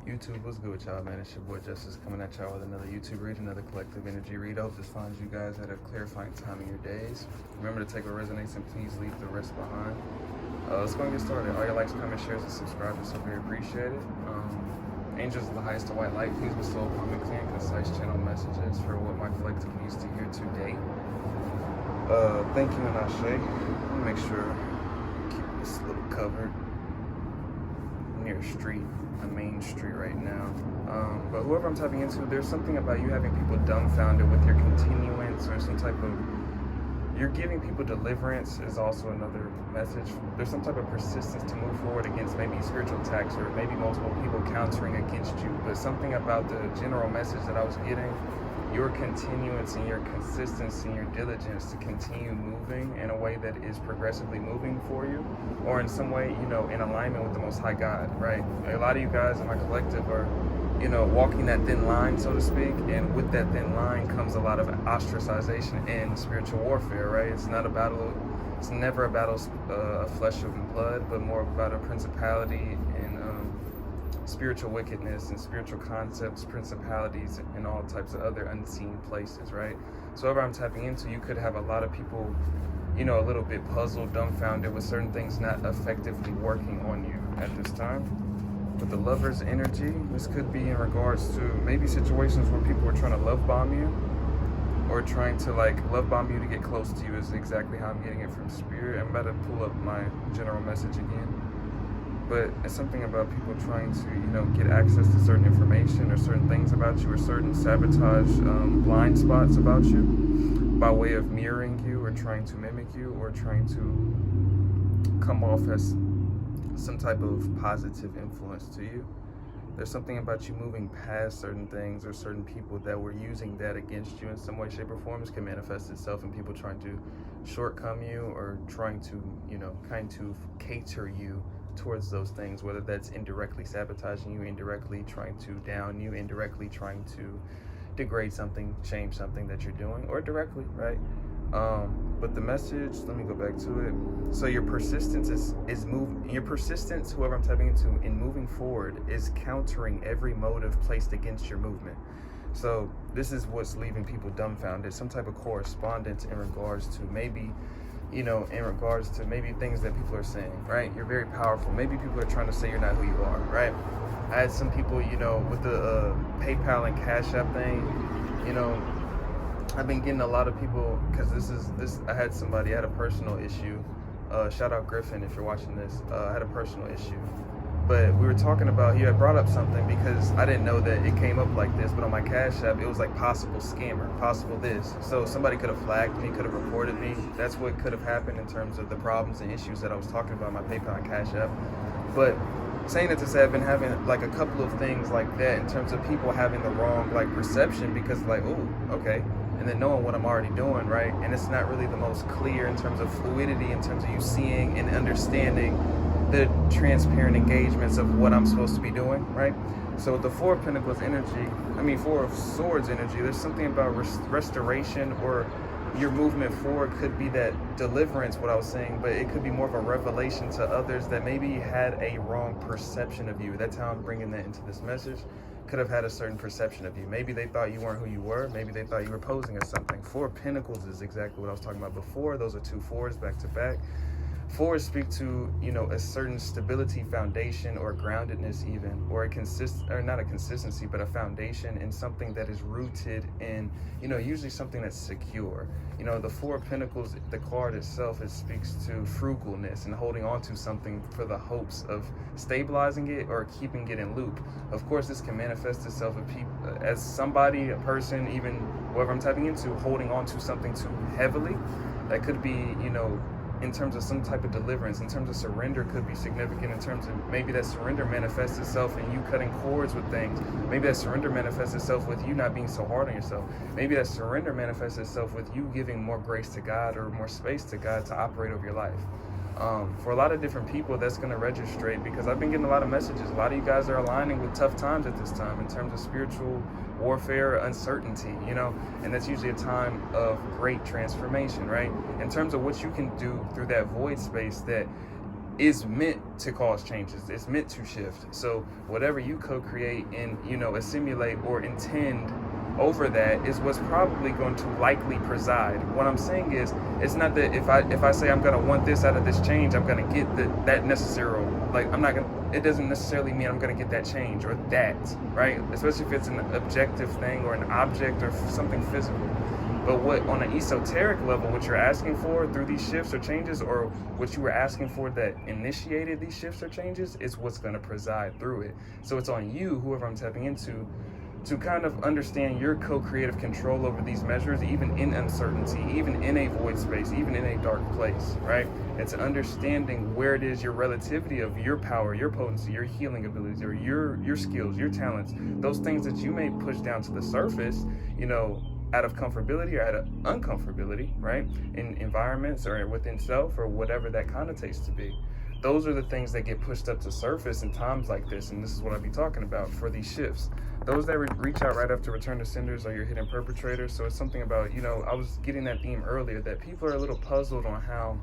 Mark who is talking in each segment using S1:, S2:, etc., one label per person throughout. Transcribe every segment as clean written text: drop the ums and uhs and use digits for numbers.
S1: YouTube, what's good with y'all, man? It's your boy Justice coming at y'all with another YouTube read, another collective energy read. I hope this finds you guys at a clarifying time in your days. Remember to take what resonates and please leave the rest behind. Let's go and get started. All your likes, comments, shares, and subscribers are very appreciated. Angels of the highest to white light, please bestow upon me clear and concise channel messages for what my collective needs to hear today. Thank you, and Ashe. Let me make sure I keep this a little covered. Near a street, a main street right now. But whoever I'm tapping into, there's something about you having people dumbfounded with your continuance or some type of, you're giving people deliverance is also another message. There's some type of persistence to move forward against maybe spiritual attacks or maybe multiple people countering against you. But something about the general message that I was getting, your continuance and your consistency and your diligence to continue moving in a way that is progressively moving for you, or in some way, you know, in alignment with the Most High God, right? A lot of you guys in my collective are, you know, walking that thin line, so to speak, and with that thin line comes a lot of ostracization in spiritual warfare, right? It's not a battle, it's never a battle of flesh and blood, but more about a principality and spiritual wickedness and spiritual concepts, principalities, and all types of other unseen places, right? So whatever I'm tapping into, you could have a lot of people, you know, a little bit puzzled, dumbfounded with certain things not effectively working on you at this time. With the Lover's energy, this could be in regards to maybe situations where people are trying to love bomb you, or trying to like love bomb you to get close to you is exactly how I'm getting it from Spirit. I'm about to pull up my general message again. But it's something about people trying to, you know, get access to certain information or certain things about you or certain sabotage blind spots about you by way of mirroring you or trying to mimic you or trying to come off as some type of positive influence to you. There's something about you moving past certain things or certain people that were using that against you in some way, shape, or form. This can manifest itself in people trying to shortcome you or trying to, you know, kind of cater you towards those things, whether that's indirectly sabotaging you, indirectly trying to down you, indirectly trying to degrade something, change something that you're doing, or directly, right? But the message, let me go back to it. So your persistence is moving, your persistence, whoever I'm tapping into, in moving forward is countering every motive placed against your movement. So this is what's leaving people dumbfounded, some type of correspondence in regards to maybe, you know, in regards to maybe things that people are saying, right? You're very powerful. Maybe people are trying to say you're not who you are, right? I had some people, you know, with the PayPal and Cash App thing, you know, I've been getting a lot of people, because I had a personal issue. Shout out Griffin if you're watching this. I had a personal issue. But we were talking about, he had brought up something because I didn't know that it came up like this, but on my Cash App, it was like possible scammer, possible this. So somebody could have flagged me, could have reported me. That's what could have happened in terms of the problems and issues that I was talking about on my PayPal and Cash App. But saying it to say, I've been having like a couple of things like that in terms of people having the wrong like perception because like, oh, okay. And then knowing what I'm already doing, right? And it's not really the most clear in terms of fluidity, in terms of you seeing and understanding the transparent engagements of what I'm supposed to be doing, right? So the Four of Swords energy, there's something about restoration, or your movement forward could be that deliverance, what I was saying, but it could be more of a revelation to others that maybe had a wrong perception of you. That's how I'm bringing that into this message. Could have had a certain perception of you. Maybe they thought you weren't who you were. Maybe they thought you were posing as something. Four of Pentacles is exactly what I was talking about before. Those are two fours back to back. Fours speak to, you know, a certain stability, foundation, or groundedness even, or not a consistency, but a foundation in something that is rooted in, you know, usually something that's secure. You know, the Four of Pentacles, the card itself, it speaks to frugalness and holding on to something for the hopes of stabilizing it or keeping it in loop. Of course, this can manifest itself as somebody, a person, even whoever I'm tapping into, holding on to something too heavily. That could be, you know, in terms of some type of deliverance, in terms of surrender could be significant, in terms of maybe that surrender manifests itself in you cutting cords with things. Maybe that surrender manifests itself with you not being so hard on yourself. Maybe that surrender manifests itself with you giving more grace to God or more space to God to operate over your life. For a lot of different people, that's going to registrate, because I've been getting a lot of messages. A lot of you guys are aligning with tough times at this time in terms of spiritual warfare, uncertainty, you know, and that's usually a time of great transformation, right? In terms of what you can do through that void space that is meant to cause changes. It's meant to shift. So whatever you co-create and, assimilate or intend over that is what's probably going to likely preside. What I'm saying is, it's not that if I say I'm going to want this out of this change, I'm going to get that necessary, it doesn't necessarily mean I'm going to get that change or that, right? Especially if it's an objective thing or an object or something physical. But what on an esoteric level, what you're asking for through these shifts or changes, or what you were asking for that initiated these shifts or changes, is what's going to preside through it. So it's on you, whoever I'm tapping into, to kind of understand your co-creative control over these measures, even in uncertainty, even in a void space, even in a dark place, right? It's understanding where it is your relativity of your power, your potency, your healing abilities, or your skills, your talents, those things that you may push down to the surface, out of comfortability or out of uncomfortability, right? In environments or within self or whatever that connotates to be. Those are the things that get pushed up to surface in times like this, and this is what I'll be talking about for these shifts. Those that reach out right after return to senders are your hidden perpetrators. So it's something about, I was getting that theme earlier, that people are a little puzzled on how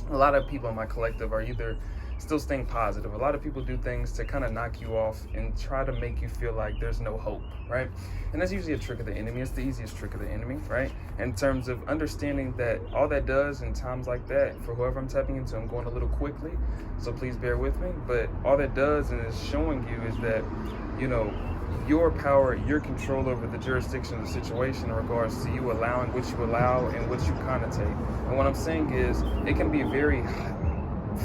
S1: a lot of people in my collective are either still staying positive. A lot of people do things to kind of knock you off and try to make you feel like there's no hope, right? And that's usually a trick of the enemy. It's the easiest trick of the enemy, right? In terms of understanding that all that does in times like that, for whoever I'm tapping into, I'm going a little quickly, so please bear with me, but all that does and is showing you is that, your power, your control over the jurisdiction of the situation in regards to you allowing what you allow and what you connotate. And what I'm saying is, it can be very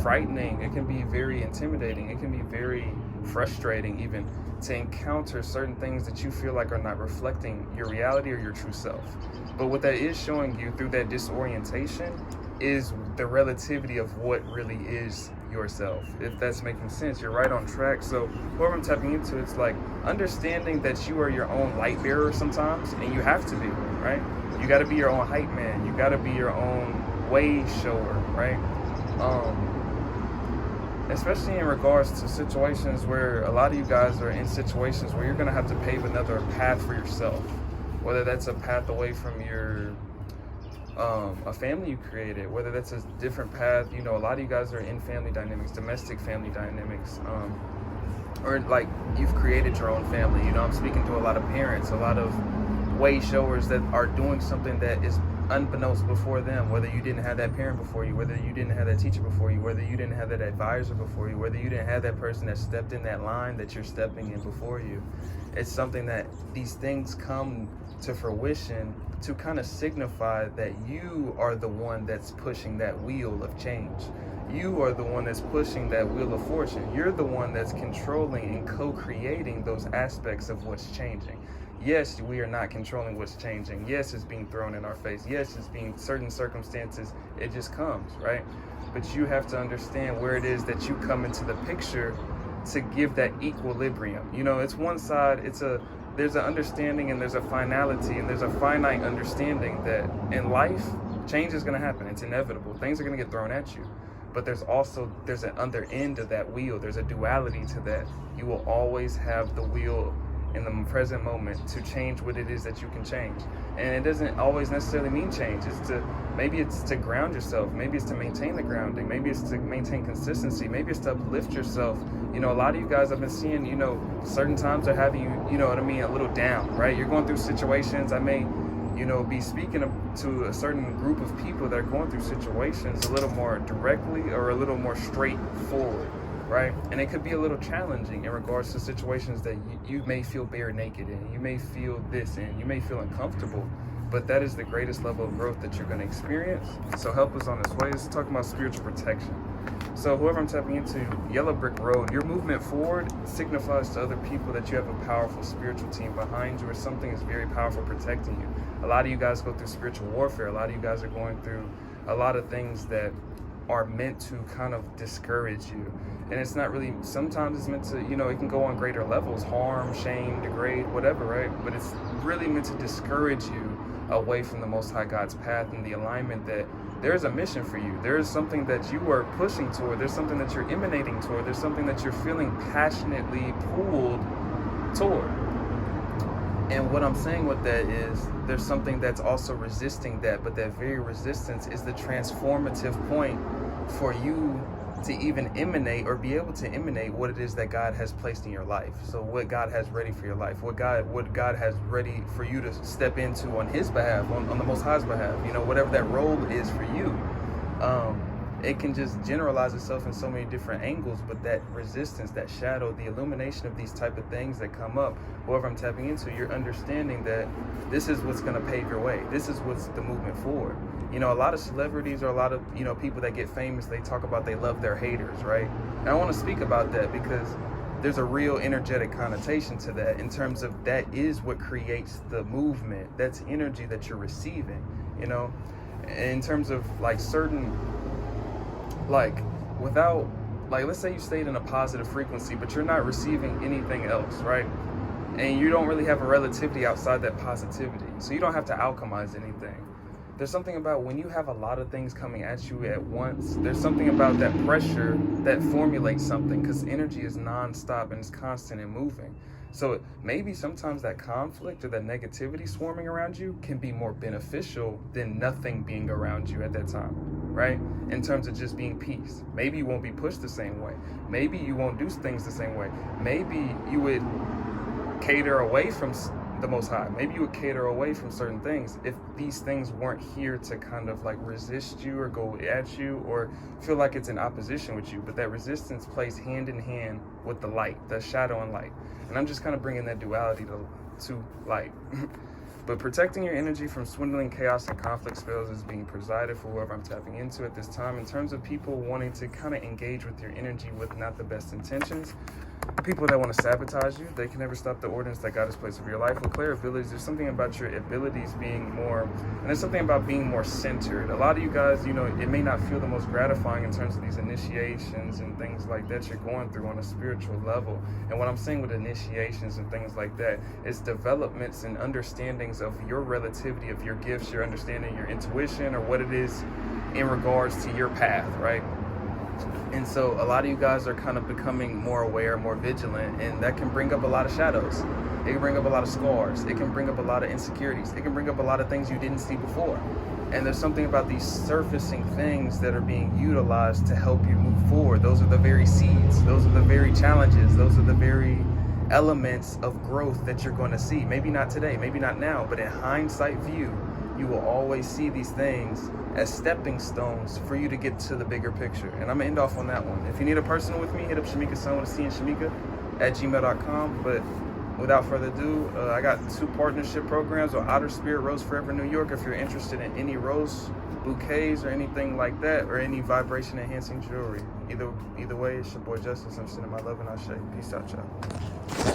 S1: frightening, it can be very intimidating, it can be very frustrating even to encounter certain things that you feel like are not reflecting your reality or your true self. But what that is showing you through that disorientation is the relativity of what really is yourself. If that's making sense, you're right on track. So whoever I'm tapping into, it's like understanding that you are your own light bearer sometimes, and you have to be, right? You got to be your own hype man. You got to be your own way shower, right? Especially in regards to situations where a lot of you guys are in situations where you're going to have to pave another path for yourself, whether that's a path away from your a family you created, whether that's a different path. A lot of you guys are in family dynamics, domestic family dynamics, or like you've created your own family. I'm speaking to a lot of parents, a lot of way showers that are doing something that is unbeknownst before them, whether you didn't have that parent before you, whether you didn't have that teacher before you, whether you didn't have that advisor before you, whether you didn't have that person that stepped in that line that you're stepping in before you. It's something that these things come to fruition to kind of signify that you are the one that's pushing that wheel of change. You are the one that's pushing that wheel of fortune. You're the one that's controlling and co-creating those aspects of what's changing. Yes, we are not controlling what's changing. Yes, it's being thrown in our face. Yes, it's being certain circumstances. It just comes, right? But you have to understand where it is that you come into the picture to give that equilibrium. It's one side, there's an understanding and there's a finality and there's a finite understanding that in life, change is going to happen. It's inevitable. Things are going to get thrown at you. But there's an other end of that wheel. There's a duality to that. You will always have the wheel in the present moment to change what it is that you can change. And it doesn't always necessarily mean change. Maybe it's to ground yourself. Maybe it's to maintain the grounding. Maybe it's to maintain consistency. Maybe it's to uplift yourself. A lot of you guys I've been seeing, certain times are having you, a little down, right? You're going through situations. I may, be speaking to a certain group of people that are going through situations a little more directly or a little more straightforward, right? And it could be a little challenging in regards to situations that you may feel bare naked in, you may feel this in, you may feel uncomfortable, but that is the greatest level of growth that you're going to experience. So help us on this way. It's talking about spiritual protection. So whoever I'm tapping into, yellow brick road, your movement forward signifies to other people that you have a powerful spiritual team behind you, or something is very powerful protecting you. A lot of you guys go through spiritual warfare. A lot of you guys are going through a lot of things that are meant to kind of discourage you. And it's not really, sometimes it's meant to, it can go on greater levels, harm, shame, degrade, whatever, right? But it's really meant to discourage you away from the Most High God's path and the alignment that there's a mission for you. There is something that you are pushing toward. There's something that you're emanating toward. There's something that you're feeling passionately pulled toward. And what I'm saying with that is there's something that's also resisting that, but that very resistance is the transformative point for you to even emanate or be able to emanate what it is that God has placed in your life. So what God has ready for your life, what God has ready for you to step into on his behalf, on the Most High's behalf, you know, whatever that role is for you. It can just generalize itself in so many different angles, but that resistance, that shadow, the illumination of these type of things that come up, whoever I'm tapping into, you're understanding that this is what's going to pave your way. This is what's the movement forward. You know, a lot of celebrities or a lot of, you know, people that get famous, they talk about they love their haters, right? And I want to speak about that because there's a real energetic connotation to that in terms of that is what creates the movement. That's energy that you're receiving, you know, in terms of like certain, like without, like let's say you stayed in a positive frequency, but you're not receiving anything else, right? And you don't really have a relativity outside that positivity. So you don't have to alchemize anything. There's something about when you have a lot of things coming at you at once, there's something about that pressure that formulates something, because energy is non-stop and it's constant and moving. So maybe sometimes that conflict or that negativity swarming around you can be more beneficial than nothing being around you at that time, right? In terms of just being peace. Maybe you won't be pushed the same way. Maybe you won't do things the same way. Maybe you would cater away from the Most High. Maybe you would cater away from certain things if these things weren't here to kind of like resist you or go at you or feel like it's in opposition with you. But that resistance plays hand in hand with the light, the shadow and light. And I'm just kind of bringing that duality to light. But protecting your energy from swindling chaos and conflict spells is being presided for whoever I'm tapping into at this time. In terms of people wanting to kind of engage with your energy with not the best intentions, people that want to sabotage you, they can never stop the ordinance that God has placed over your life. With clear abilities, there's something about your abilities being more, and there's something about being more centered. A lot of you guys, you know, it may not feel the most gratifying in terms of these initiations and things like that you're going through on a spiritual level. And what I'm saying with initiations and things like that is developments and understandings of your relativity of your gifts, your understanding, your intuition, or what it is in regards to your path, right? And so a lot of you guys are kind of becoming more aware, more vigilant, and that can bring up a lot of shadows. It can bring up a lot of scars. It can bring up a lot of insecurities. It can bring up a lot of things you didn't see before. And there's something about these surfacing things that are being utilized to help you move forward. Those are the very seeds. Those are the very challenges. Those are the very elements of growth that you're going to see. Maybe not today, maybe not now, but in hindsight view, you will always see these things as stepping stones for you to get to the bigger picture. And I'm gonna end off on that one. If you need a personal with me, hit up Shamika Sun with a C and Shamika at gmail.com. But without further ado, I got 2 partnership programs on Outer Spirit Rose Forever New York. If you're interested in any rose bouquets or anything like that, or any vibration enhancing jewelry, either way, it's your boy Justice. I'm sending my love and I'll show you. Peace out, y'all.